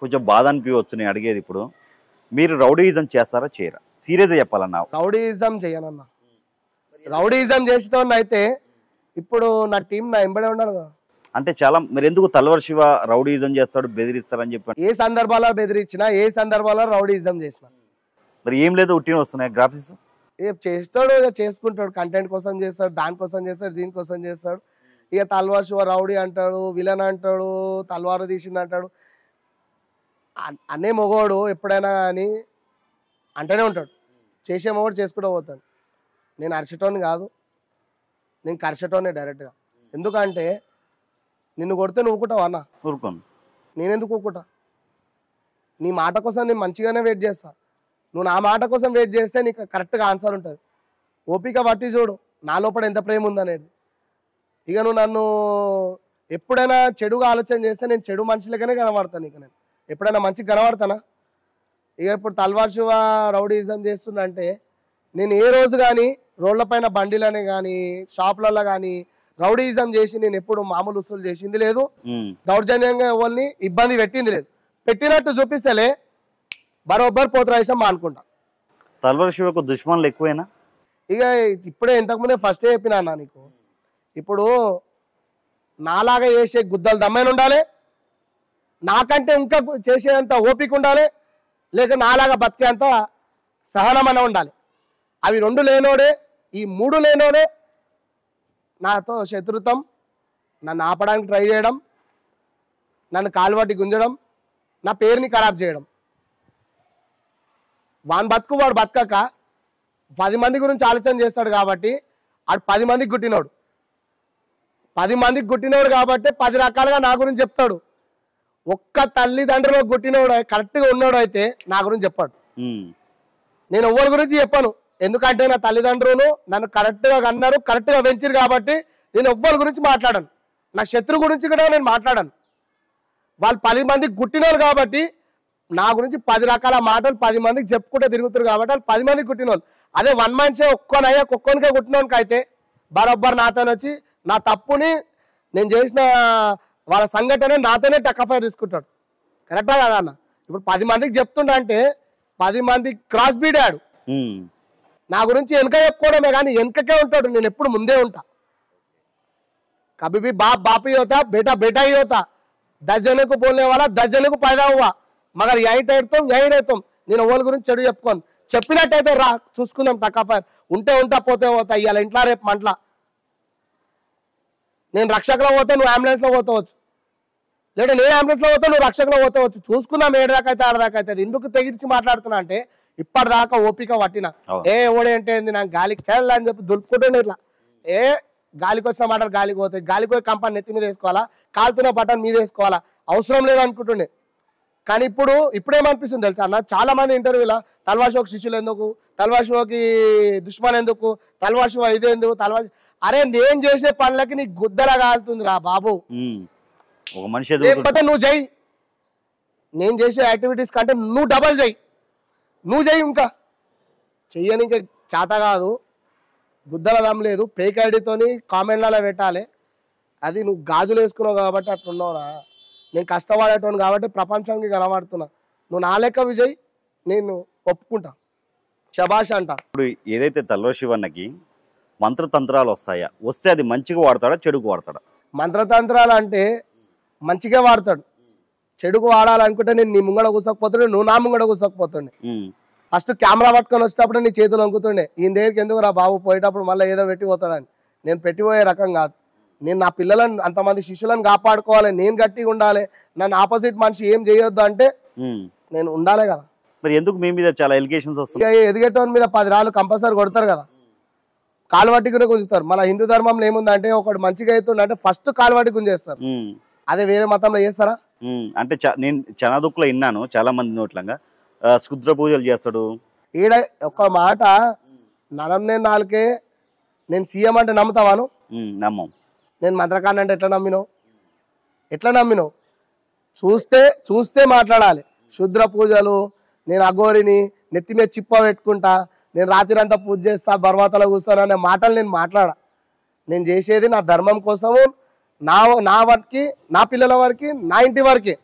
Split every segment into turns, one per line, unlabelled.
కొంచెం బాధ అనిపించవచ్చు నేను అడిగేది. ఇప్పుడు మీరు రౌడీయిజం చేస్తారా చేయరా? సీరియస్గా చెప్పాలన్నా.
రౌడీయిజం చేయనన్నా. రౌడీయిజం చేసిన అయితే ఇప్పుడు నా టీం నా ఎంబడే ఉన్నారు కదా.
అంటే చాలా మీరు ఎందుకు తల్వార్ శివ రౌడీయిజం చేస్తాడు బెదిరిస్తారని చెప్పి?
ఏ సందర్భాల్లో బెదిరించినా, ఏ సందర్భాల్లో రౌడీయిజం చేసిన
మరి ఏం లేదు, ఉట్టిన వస్తున్నాయి గ్రాఫిక్స్.
ఏ చేస్తాడు, ఇక చేసుకుంటాడు, కంటెంట్ కోసం చేస్తాడు, దానికోసం చేస్తాడు, దీనికోసం చేస్తాడు. ఇక తల్వార్ శివ రౌడీ అంటాడు, విలన్ అంటాడు, తల్వారు తీసింది అంటాడు. అనే మొగోడు ఎప్పుడైనా కానీ అంటేనే ఉంటాడు, చేసే మొగోడు చేసుకుంటూ పోతాడు. నేను అరిచేటోని కాదు, నేను కరిచేటోనే డైరెక్ట్గా. ఎందుకంటే నిన్ను కొడితే నువ్వు ఊకుంటావు అన్న,
ఊరుకోను.
నేనెందుకు ఊకుంటా? నీ మాట కోసం నేను మంచిగానే వెయిట్ చేస్తా. నువ్వు నా మాట కోసం వెయిట్ చేస్తే నీకు కరెక్ట్గా ఆన్సర్ ఉంటుంది. ఓపిక పట్టి చూడు నా లోపల ఎంత ప్రేమ ఉందనేది. ఇక నువ్వు నన్ను ఎప్పుడైనా చెడుగా ఆలోచన చేస్తే నేను చెడు మనుషులకనే కనబడతాను. ఇక నేను ఎప్పుడైనా మంచిగా కనబడతానా? ఇక ఇప్పుడు తల్వార్ శివ రౌడీయిజం చేస్తుందంటే నేను ఏ రోజు కానీ రోడ్ల పైన బండిలనే కానీ షాపులలో కానీ రౌడీయిజం చేసి నేను ఎప్పుడు మామూలు వసూలు చేసింది లేదు, దౌర్జన్యంగా ఎవరిని ఇబ్బంది పెట్టింది లేదు. పెట్టినట్టు చూపిస్తేలే బరోబ్బర్ పోతరాయిసం మా అనుకుంటా.
తల్వార్ శివకు దుష్మన్లు ఎక్కువేనా?
ఇక ఇప్పుడే ఇంతకుముందే ఫస్టే చెప్పినా అన్న నీకు. ఇప్పుడు నాలాగా చేసే గుద్దలు దమ్మైన ఉండాలి, నాకంటే ఇంకా చేసేంత ఓపిక ఉండాలి, లేక నాలాగా బతికేంత సహనమన ఉండాలి. అవి రెండు లేనోడే, ఈ మూడు లేనోడే నాతో శత్రుత్వం, నన్ను ఆపడానికి ట్రై చేయడం, నన్ను కాలువట్టి గుంజడం, నా పేరుని ఖరాబ్ చేయడం. వాని బతుకు వాడు బతకక 10 మంది గురించి ఆలోచన చేస్తాడు కాబట్టి ఆడు 10 మందికి గుట్టినోడు. 10 మందికి గుట్టినోడు కాబట్టి 10 రకాలుగా నా గురించి చెప్తాడు. ఒక్క తల్లిదండ్రులకు గుట్టినోడు కరెక్ట్గా ఉన్నాడు అయితే నా గురించి చెప్పాడు. నేను ఎవరి గురించి చెప్పాను, ఎందుకంటే నా తల్లిదండ్రులు నన్ను కరెక్ట్గా కన్నారు, కరెక్ట్గా పెంచారు కాబట్టి నేను ఎవ్వరి గురించి మాట్లాడాను. నా శత్రు గురించి కూడా నేను మాట్లాడాను. వాళ్ళు 10 మందికి గుట్టినోళ్ళు కాబట్టి నా గురించి 10 రకాల మాటలు 10 మందికి చెప్పుకుంటే తిరుగుతారు కాబట్టి వాళ్ళు 10 మందికి గుట్టినోళ్ళు. అదే వన్ మనిషి ఒక్కొక్కనికే గుట్టినోనికి అయితే బరోబ్బర్ నాతోనే వచ్చి నా తప్పుని నేను చేసిన వాళ్ళ సంఘటన నాతోనే టక్కఫైర్ తీసుకుంటాడు. కరెక్టా కదా అన్న? ఇప్పుడు 10 మందికి చెప్తుండ అంటే 10 మంది క్రాస్ బీడ్ ఆడు. నా గురించి వెనక చెప్పుకోవడమే కానీ వెనకకే ఉంటాడు, నేను ఎప్పుడు ముందే ఉంటా. कभी भी बाप बाप ही होता, बेटा बेटा ही होता. 10 जनों को बोलने वाला 10 जनों को पैदा हुआ, मगर यही ठहरता यही रहता. నేను ఎవరి గురించి చెడు చెప్పుకోను. చెప్పినట్టయితే రా చూసుకుందాం టకాఫైర్, ఉంటే ఉంటా పోతే పోతా. ఇవాళ ఇంట్లో రేపు మంటలా. నేను రక్షకలో పోతే నువ్వు అంబులెన్స్లో పోతావచ్చు, లేదా నేను అంబులెన్స్లో పోతే నువ్వు రక్షకలో పోతావచ్చు. చూసుకుందాం ఏడదాకైతే ఆడదాకైతే. అది ఎందుకు తెగించి మాట్లాడుతున్నా అంటే ఇప్పటిదాకా ఓపిక పట్టిన ఓడే అంటే నాకు గాలికి చేయాలి అని చెప్పి దులుపుకుంటుండే ఇట్లా. గాలికి వచ్చిన మాటలు గాలికి పోతాయి, గాలికి పోయి కంపని నెత్తి మీద వేసుకోవాలా, కాలుతున్న బటన్ మీద వేసుకోవాలా, అవసరం లేదు అనుకుంటుండే. కానీ ఇప్పుడేమనిపిస్తుంది తెలుసా అన్న, చాలా మంది ఇంటర్వ్యూలో తల్వార్ శివకి శిష్యులు ఎందుకు, తల్వార్ శివకి దుష్మన్ ఎందుకు, తల్వార్ శివ ఇది ఎందుకు, తల్వార్. అరే నేను చేసే పనులకి నీకు గుద్దలా కాలుతుంది రా బాబు. లేకపోతే నువ్వు చెయ్యి, నేను చేసే యాక్టివిటీస్ కంటే నువ్వు డబల్ చెయ్యి, నువ్వు చెయ్యి. ఇంకా చెయ్యని ఇంకా చేత కాదు, గుద్దల దమ్ లేదు. ఫేక్ ఐడితోని కామెంట్లలో పెట్టాలి. అది నువ్వు గాజులు వేసుకున్నావు కాబట్టి అట్లున్నావురా. నేను కష్టపడేటోను కాబట్టి ప్రపంచానికి కనబడుతున్నా. నువ్వు నా లెక్క విజయ్, నేను ఒప్పుకుంటా, శబాష్ అంట.
ఇప్పుడు ఏదైతే తల్వార్ శివన్నకి మంత్రతంత్రాలు వస్తాయా, వస్తే అది మంచిగా వాడతాడా చెడుకు వాడతాడా?
మంత్రతంత్రాలు అంటే మంచిగా వాడతాడు. చెడుకు వాడాలనుకుంటే నేను నీ ముంగడ కూసకపోతుండే, నువ్వు నా ముంగడ కూసకపోతుండే. ఫస్ట్ కెమెరా పట్టుకొని వచ్చేటప్పుడు నీ చేతులు వంకుతుండే, ఈయన దగ్గరికి ఎందుకు రా బాబు, పోయేటప్పుడు మళ్ళీ ఏదో పెట్టిపోతాడని. నేను పెట్టిపోయే రకం కాదు. నేను నా పిల్లలను అంతమంది శిష్యులను కాపాడుకోవాలి, నేను గట్టిగా ఉండాలి, నన్ను ఆపోజిట్ మనిషి ఏం చేయొద్దు అంటే నేను ఉండాలి కదా.
మరి ఎందుకు మీ మీద చాలా ఎలిగేషన్స్ వస్తాయి?
ఎదిగేటోని మీద 10 రాళ్ళు కంపల్సరీ కొడతారు కదా, కాలువట్టి కూడా గుంజుతారు. మన హిందూ ధర్మంలో ఏముందంటే ఒకటి మంచిగా అవుతుండే ఫస్ట్ కాలువట్టి గుంజేస్తారు. అదే వేరే మతంలో చేస్తారా?
అంటే నేను చనాదుక్కులో విన్నాను చాలా మంది నోట్లంగా శుద్ర పూజలు చేస్తాడు.
ఈడ ఒక మాట నన్నే నాలుకే, నేను సీఎం అంటే నమ్ముతావాను?
నమ్మం.
నేను మంత్రకాండ అంటే ఎట్లా నమ్మినావు? చూస్తే మాట్లాడాలి. శుద్ర పూజలు, నేను అఘోరిని, నెత్తి మీద చిప్ప పెట్టుకుంటా, నేను రాత్రి అంతా పూజ చేస్తా, బర్వాతలో కూర్చోను అనే మాటలు నేను మాట్లాడా. నేను చేసేది నా ధర్మం కోసము, నా వరకు, నా పిల్లల వరకు, నా ఇంటి వరకే.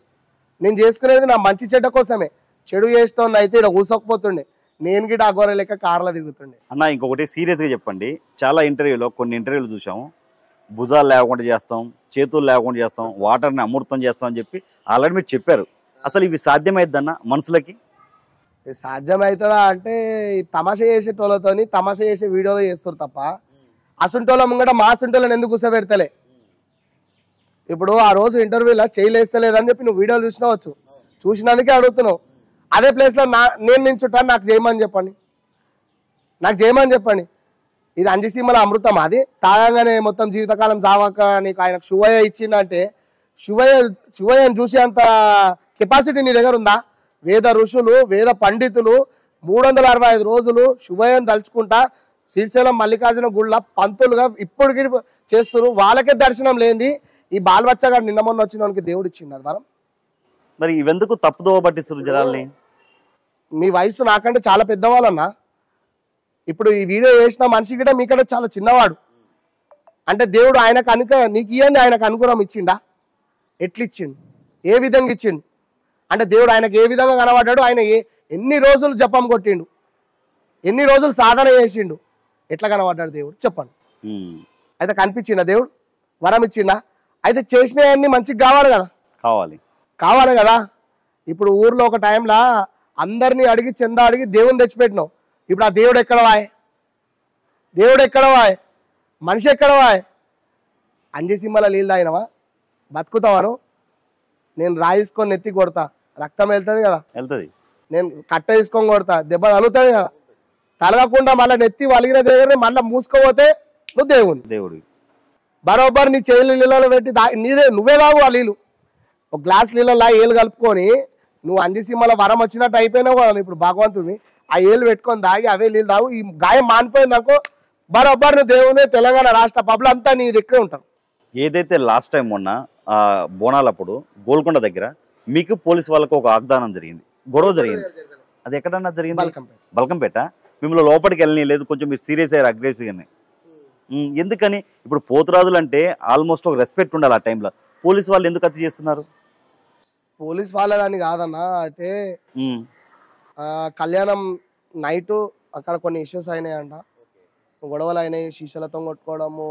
నేను చేసుకునేది నా మంచి చెడ్డ కోసమే. చెడు చేసిన అయితే ఇక్కడ కూసకపోతుండే, నేను గిట్ట అఘోర లెక్క కార్లో తిరుగుతుండే.
అన్న ఇంకొకటి సీరియస్గా చెప్పండి, చాలా ఇంటర్వ్యూలో కొన్ని ఇంటర్వ్యూలు చూసాము, భుజాలు లేకుండా చేస్తాం, చేతులు లేకుండా చేస్తాం, వాటర్ని అమృతం చేస్తాం అని చెప్పి ఆల్రెడీ మీరు చెప్పారు. అసలు ఇవి సాధ్యమైద్దన్న మనుషులకి?
ఇది సాధ్యమవుతుందా అంటే ఈ తమాషా చేసేటోళ్ళతోని తమాషా చేసే వీడియోలు చేస్తారు తప్ప అసంటోళ్ళ ముంగట మా అసంటోళ్ళని ఎందుకు కూర్చోబెడతలే. ఇప్పుడు ఆ రోజు ఇంటర్వ్యూలో చేయలేస్తలేదని చెప్పి నువ్వు వీడియోలు చూసినవచ్చు, చూసినందుకే అడుగుతున్నావు. అదే ప్లేస్లో నేను నించుంటాను, నాకు చేయమని చెప్పండి, నాకు చేయమని చెప్పండి. ఇది అంజసీమల అమృతం, అది తాగంగానే మొత్తం జీవితకాలం సావాక నీకు ఆయనకు శివయ్య ఇచ్చిందంటే శివయ్యను చూసే అంత కెపాసిటీ నీ దగ్గర ఉందా? వేద ఋషులు, వేద పండితులు 365 రోజులు శివయ్యను తలుచుకుంటా శ్రీశైలం మల్లికార్జున గుళ్ళ పంతులుగా ఇప్పటికి చేస్తున్నారు. వాళ్ళకే దర్శనం లేనిది ఈ బాల్బచ్చగా నిన్న మొన్న వచ్చిన వాళ్ళకి దేవుడు ఇచ్చిండు అది వరం.
మరి ఇవెందుకు తప్పుదోవ పట్టిస్తారు జనాల్ని?
మీ వయసు నాకంటే చాలా పెద్దవాళ్ళన్నా. ఇప్పుడు ఈ వీడియో చేసిన మనిషి కూడా మీకంటే చాలా చిన్నవాడు. అంటే దేవుడు ఆయనకు నీకు ఇయ్యండి ఆయనకు అనుగుణం ఇచ్చిండా? ఎట్లిచ్చిండు? ఏ విధంగా ఇచ్చిండు? అంటే దేవుడు ఆయనకు ఏ విధంగా కనబడ్డాడు? ఆయన ఎన్ని రోజులు జపం కొట్టిండు, ఎన్ని రోజులు సాధన చేసిండు, ఎట్లా కనబడ్డాడు దేవుడు చెప్పండి. అయితే కనిపించిందా దేవుడు? వరం ఇచ్చిండా? అయితే చేసినవన్నీ మంచిగా కావాలి కదా, కావాలి కదా. ఇప్పుడు ఊర్లో ఒక టైంలో అందరినీ అడిగి చందా అడిగి దేవుని తెచ్చిపెట్టినావు. ఇప్పుడు ఆ దేవుడు ఎక్కడ వాయ్? దేవుడు ఎక్కడ వాయ్? మనిషి ఎక్కడ వాయ్? అంజసీమల నీళ్ళు తాగినవా? బతుకుతావాను? నేను రాయిసుకొని నెత్తి కొడతా, రక్తం వెళ్తుంది కదా,
వెళ్తుంది.
నేను కట్ట తీసుకొని కొడతా, దెబ్బ తగులుతుంది కదా. తలగకుండా మళ్ళీ నెత్తి వలిగిన దగ్గర మళ్ళీ మూసుకోపోతే నువ్వు దేవుడు. బరోబర్ నీ చేతులు నీళ్ళలో పెట్టి నువ్వే తాగు ఆ నీళ్ళు. ఒక గ్లాస్ నీళ్ళలో ఏళ్ళు కలుపుకొని నువ్వు అంజసీమల వరం వచ్చినట్టు అయిపోయినావు కదా. ఇప్పుడు భగవంతుడిని ఆ ఏళ్ళు పెట్టుకొని తాగి అవే నీళ్ళు తాగు. ఈ గాయం మానిపోయింది అనుకో, బరోబర్ నువ్వు దేవుని. తెలంగాణ రాష్ట్ర పబ్లు అంతా నీ దగ్గర ఉంటారు.
ఏదైతే లాస్ట్ టైం మొన్న బోనాలప్పుడు గోల్కొండ దగ్గర మీకు పోలీసు వాళ్ళకు ఒక వాగ్దానం జరిగింది, గొడవ జరిగింది, అది ఎక్కడన్నా జరిగింది? బల్కంపేట. మిమ్మల్ని లోపలికి వెళ్ళని లేదు, కొంచెం మీరు సీరియస్ అయ్యారు, అగ్రెసివ్గానే. ఎందుకని? ఇప్పుడు పోతురాజులు అంటే ఆల్మోస్ట్ ఒక రెస్పెక్ట్ ఉండాలి ఆ టైంలో. పోలీసు వాళ్ళు ఎందుకు అతి చేస్తున్నారు?
పోలీస్ వాళ్ళని కాదన్నా, అయితే కళ్యాణం నైట్ అక్కడ కొన్ని ఇష్యూస్ అయినాయంట, గొడవలు అయినాయి, శీషలతో కొట్టుకోవడము,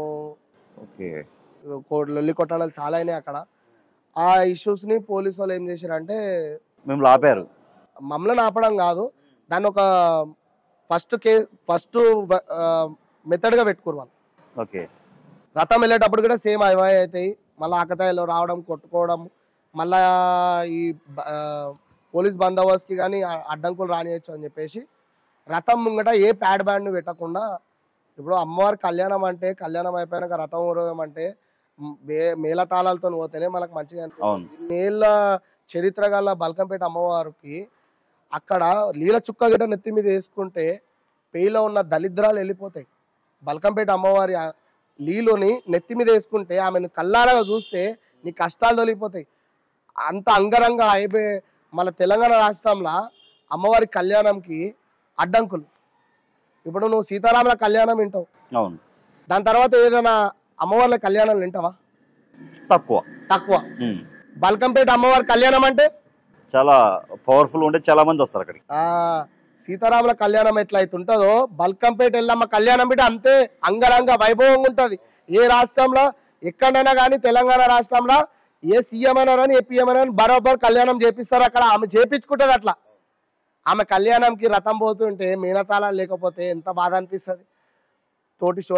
లొల్లి కొట్టాలు చాలా అయినాయి అక్కడ. ఆ ఇష్యూస్ని పోలీసు వాళ్ళు ఏం చేశారంటే
మిమ్మల్ని ఆపారు.
మమ్మల్ని ఆపడం కాదు, దాన్ని ఒక ఫస్ట్ మెథడ్గా పెట్టుకోరు వాళ్ళు. రథం వెళ్ళేటప్పుడు కూడా సేమ్ అవే అవుతాయి, మళ్ళీ ఆకతాయిలో రావడం, కొట్టుకోవడం, మళ్ళా ఈ పోలీస్ బందోబస్తుకి కానీ అడ్డంకులు రానియచ్చు అని చెప్పేసి రథం ముంగట ఏ ప్యాడ్ బ్యాండ్ పెట్టకుండా. ఇప్పుడు అమ్మవారి కళ్యాణం అంటే, కళ్యాణం అయిపోయినాక రథం ఊరవం అంటే మేళతాళాలతో పోతేనే మనకు మంచిగా అనిపిస్తుంది. నేళ్ళ చరిత్ర గల బల్కంపేట అమ్మవారికి అక్కడ నీళ్ళ చుక్క గిట్ట నెత్తి మీద వేసుకుంటే పేయిలో ఉన్న దళిద్రాలు వెళ్ళిపోతాయి. బల్కంపేట అమ్మవారి లీలోని నెత్తి మీద వేసుకుంటే ఆమెను కల్లారగా చూస్తే నీ కష్టాలు తొలిగిపోతాయి. అంత అంగరంగ అయిపోయి మన తెలంగాణ రాష్ట్రంలో అమ్మవారి కళ్యాణంకి అడ్డంకులు. ఇప్పుడు నువ్వు సీతారాముల కళ్యాణం వింటావు, దాని తర్వాత ఏదైనా అమ్మవార్ల కళ్యాణం వింటావా? తక్కువ. బల్కంపేట అమ్మవారి కళ్యాణం అంటే
చాలా పవర్ఫుల్ ఉంటే చాలా మంది వస్తారు అక్కడికి.
సీతారాముల కళ్యాణం ఎట్లయితే ఉంటుందో బల్కంపేట ఎల్లమ్మ కళ్యాణం బిడ్డ అంతే అంగరంగ వైభవంగా ఉంటుంది. ఏ రాష్ట్రంలో ఎక్కడైనా కానీ తెలంగాణ రాష్ట్రంలో ఏ సీఎం అయినా కానీ ఏ పిఎం అయినా బరోబర్ కళ్యాణం చేపిస్తారు అక్కడ. ఆమె చేపించుకుంటుంది అట్లా. ఆమె కళ్యాణంకి రథం పోతుంటే మేనతాళాలు లేకపోతే ఎంత బాధ అనిపిస్తుంది. తోటి